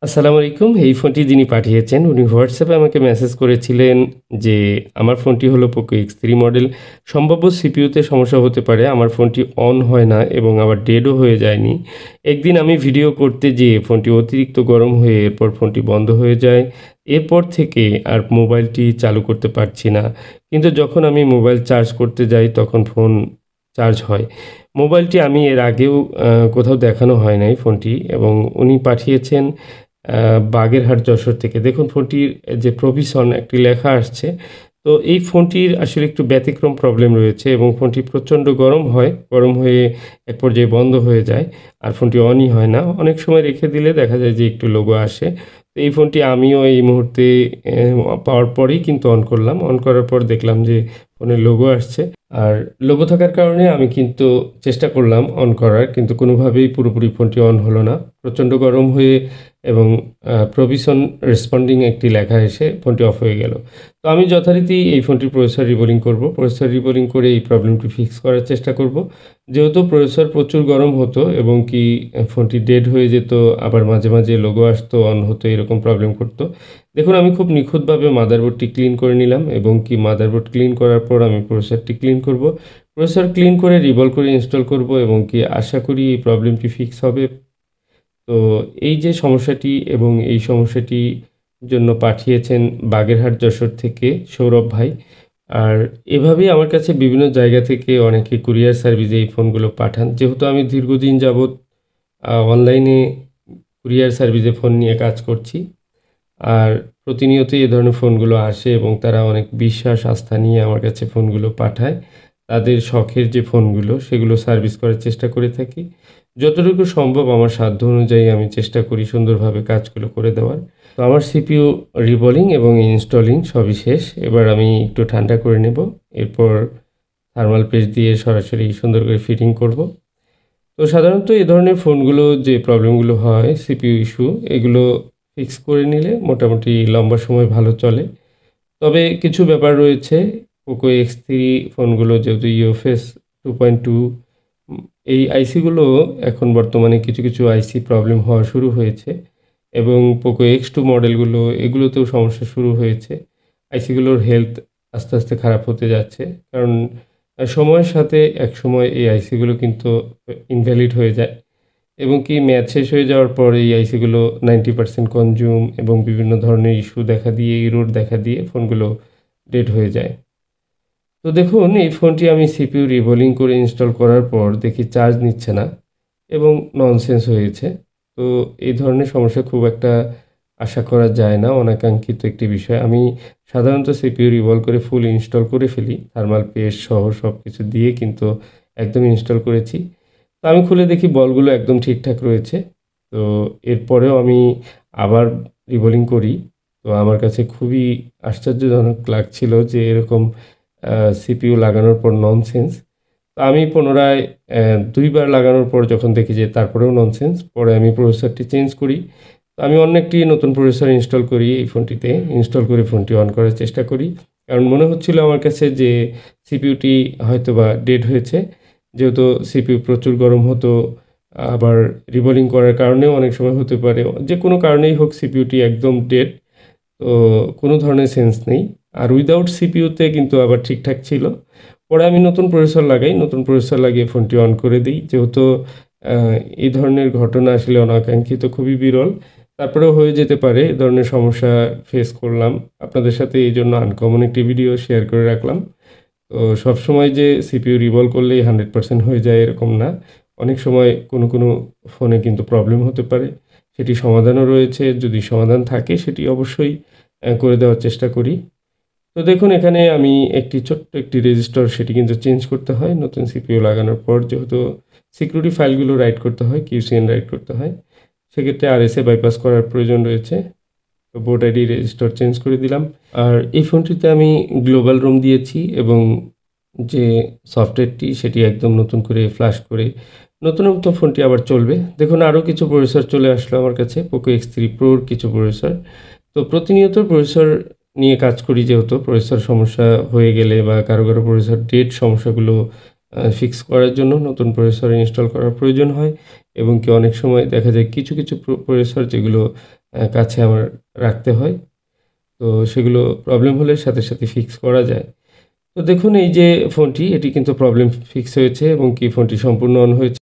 আসসালামু আলাইকুম। এই ফোনটি যিনি পাঠিয়েছেন উনি হোয়াটসঅ্যাপে আমাকে মেসেজ করেছিলেন যে, আমার ফোনটি হলো POCO X3 মডেল। সম্ভাব্য সিপিইউতে সমস্যা হতে পারে। আমার ফোনটি অন হয় না এবং আবার ডেডও হয়ে যায়নি। একদিন আমি ভিডিও করতে যেয়ে ফোনটি অতিরিক্ত গরম হয়ে এরপর ফোনটি বন্ধ হয়ে যায়। এরপর থেকে আর মোবাইলটি চালু করতে পারছি না। কিন্তু যখন আমি মোবাইল চার্জ করতে যাই তখন ফোন চার্জ হয়। মোবাইলটি আমি এর আগেও কোথাও দেখানো হয় নাই ফোনটি এবং উনি পাঠিয়েছেন আ বাগেরহাট যশোর থেকে। দেখুন ফোনটির যে প্রভিশন একটি লেখা আসছে। তো এই ফোনটির আসলে একটু ব্যতিক্রম প্রবলেম রয়েছে এবং ফোনটি প্রচণ্ড গরম হয়। গরম হয়ে এক পর্যায়ে বন্ধ হয়ে যায়। আর ফোনটি অনই হয় না। অনেক সময় রেখে দিলে দেখা যায় যে একটু লোগো আসে। তো এই ফোনটি আমিও এই মুহূর্তে পাওয়ার পরেই কিন্তু অন করলাম। অন করার পর দেখলাম যে ফোনে লোগো আসছে। আর লোগো থাকার কারণে আমি কিন্তু চেষ্টা করলাম অন করার। কিন্তু কোনোভাবেই পুরোপুরি ফোনটি অন হলো না। প্রচণ্ড গরম হয়ে এবং প্রভিশন রেসপন্ডিং একটি লেখা এসে ফোনটি অফ হয়ে গেল। তো আমি যথারীতি এই ফোনটির প্রসেসর রিবোলিং করব। প্রসেসর রিবোলিং করে এই প্রবলেমটি ফিক্স করার চেষ্টা করব। যেহেতু প্রসেসর প্রচুর গরম হতো এবং কি ফোনটি ডেড হয়ে যেত, আবার মাঝে, মাঝে লোগো আসতো, অন হতো, এরকম প্রবলেম করতো। দেখুন আমি খুব নিখুঁতভাবে মাদারবোর্ডটি ক্লিন করে নিলাম এবং কি মাদারবোর্ড ক্লিন করার পর আমি প্রসেসরটি ক্লিন করব। প্রসেসর ক্লিন করে রিভলভ করে ইনস্টল করব এবং কি আশা করি এই প্রবলেমটি ফিক্স হবে। তো এই যে সমস্যাটি এবং এই সমস্যাটি জন্য পাঠিয়েছেন বাগেরহাট যশোর থেকে সৌরভ ভাই। আর এভাবেই আমার কাছে বিভিন্ন জায়গা থেকে অনেকে কুরিয়ার সার্ভিসে এই ফোনগুলো পাঠান। যেহেতু আমি দীর্ঘদিন যাবৎ অনলাইনে কুরিয়ার সার্ভিসে ফোন নিয়ে কাজ করছি। আর প্রতিনিয়তই এ ধরনের ফোনগুলো আসে এবং তারা অনেক বিশ্বাস আস্থা নিয়ে আমার কাছে ফোনগুলো পাঠায়। তাদের শখের যে ফোনগুলো সেগুলো সার্ভিস করার চেষ্টা করে থাকি। যতটুকু সম্ভব আমার সাধ্য অনুযায়ী আমি চেষ্টা করি সুন্দরভাবে কাজগুলো করে দেওয়ার। তো আমার সিপিইউ রিবোলিং এবং ইনস্টলিং সবই শেষ। এবার আমি একটু ঠান্ডা করে নেব। এরপর থার্মাল পেস্ট দিয়ে সরাসরি সুন্দর করে ফিটিং করব। তো সাধারণত এ ধরনের ফোনগুলো যে প্রবলেমগুলো হয় সিপিইউ ইস্যু এগুলো ফিক্স করে নিলে মোটামুটি লম্বা সময় ভালো চলে। তবে কিছু ব্যাপার রয়েছে পোকো X3 ফোনগুলো যেহেতু ইউএফএস 2.2 এই আইসিগুলো এখন বর্তমানে কিছু, কিছু আইসি প্রবলেম হওয়া শুরু হয়েছে এবং পোকো X2 মডেলগুলো এগুলোতেও সমস্যা শুরু হয়েছে। আইসিগুলোর হেলথ আস্তে, আস্তে খারাপ হতে যাচ্ছে। কারণ সময়ের সাথে একসময় এই আইসিগুলো কিন্তু ইনভ্যালিড হয়ে যায় এবং কি মেয়াদ শেষ হয়ে যাওয়ার পর এই আইসিগুলো 90% কনজিউম এবং বিভিন্ন ধরনের ইস্যু দেখা দিয়ে, এরর দেখা দিয়ে ফোনগুলো ডেড হয়ে যায়। তো দেখুন এই ফোনটি আমি সিপিইউ রিবোলিং করে ইনস্টল করার পর দেখি চার্জ নিচ্ছে না এবং ননসেন্স হয়েছে। তো এই ধরনের সমস্যা খুব একটা আশা করা যায় না, অনাকাঙ্ক্ষিত একটি বিষয়। আমি সাধারণত সিপিইউ রিভলভ করে ফুল ইনস্টল করে ফেলি। থার্মাল পেস্ট সহ সবকিছু দিয়ে কিন্তু একদম ইনস্টল করেছি। তো আমি খুলে দেখি বলগুলো একদম ঠিকঠাক রয়েছে। তো এরপরেও আমি আবার রিবোলিং করি। তো আমার কাছে খুবই আশ্চর্যজনক লাগছিল যে এরকম সিপিইউ লাগানোর পর ননসেন্স। তো আমি পুনরায় ২ বার লাগানোর পর যখন দেখি যে তারপরেও ননসেন্স, পরে আমি প্রসেসরটি চেঞ্জ করি। তো আমি অন্য একটি নতুন প্রসেসর ইনস্টল করি এই ফোনটিতে। ইনস্টল করে ফোনটি অন করার চেষ্টা করি। কারণ মনে হচ্ছিল আমার কাছে যে সিপিইউটি হয়তোবা ডেড হয়েছে। যেহেতু সিপিইউ প্রচুর গরম হতো, আবার রিবোলিং করার কারণেও অনেক সময় হতে পারে। যেকোনো কারণেই হোক সিপিইউটি একদম ডেড। তো কোনো ধরনের সেন্স নেই। আর উইথআউট সিপিইউতে কিন্তু আবার ঠিকঠাক ছিল। পরে আমি নতুন প্রসেসর লাগাই। নতুন প্রসেসর লাগিয়ে ফোনটি অন করে দেই। যেহেতু আ এই ধরনের ঘটনা আসলে অনাকাঙ্ক্ষিত খুবই বিরল। তারপরেও হয়ে যেতে পারে। এ ধরনের সমস্যা ফেস করলাম। আপনাদের সাথে এইজন্য আনকমন একটি ভিডিও শেয়ার করে রাখলাম। তো সবসময় যে সিপিইউ রিভলভ করলেই 100% হয়ে যায় এরকম না। অনেক সময় কোনো ফোনে কিন্তু প্রবলেম হতে পারে। সেটি সমাধানও রয়েছে। যদি সমাধান থাকে সেটি অবশ্যই করে দেওয়ার চেষ্টা করি। তো দেখুন এখানে আমি ছোট্ট একটি রেজিস্টার সেটি কিন্তু চেঞ্জ করতে হয় নতুন সিপিইউ লাগানোর পর, যেহেতু সিকিউরিটি ফাইলগুলো রাইট করতে হয়, কিউসিএন রাইট করতে হয়। সেক্ষেত্রে আরএসএ বাইপাস করার প্রয়োজন রয়েছে। তো বোর্ড আইডি রেজিস্টার চেঞ্জ করে দিলাম। আর এই ফোনটিতে আমি গ্লোবাল রুম দিয়েছি এবং যে সফটওয়্যারটি সেটি একদম নতুন করে ফ্লাশ করে নতুনত্ব ফোনটি আবার চলবে। দেখুন আরও কিছু প্রসেসর চলে আসলো আমার কাছে পোকো X3 Proর কিছু প্রসেসর। তো প্রতিনিয়ত প্রসেসর নিয়ে কাজ করি, যেহেতু প্রসেসর সমস্যা হয়ে গেলে বা কারো প্রসেসর ডেট সমস্যাগুলো ফিক্স করার জন্য নতুন প্রসেসর ইনস্টল করার প্রয়োজন হয় এবং কি অনেক সময় দেখা যায় কিছু প্রসেসর যেগুলো কাছে আমার রাখতে হয়। তো সেগুলো প্রবলেম হলে সাথে ফিক্স করা যায়। তো দেখুন এই যে ফোনটি এটি কিন্তু প্রবলেম ফিক্স হয়েছে এবং কি ফোনটি সম্পূর্ণ অন হয়েছে।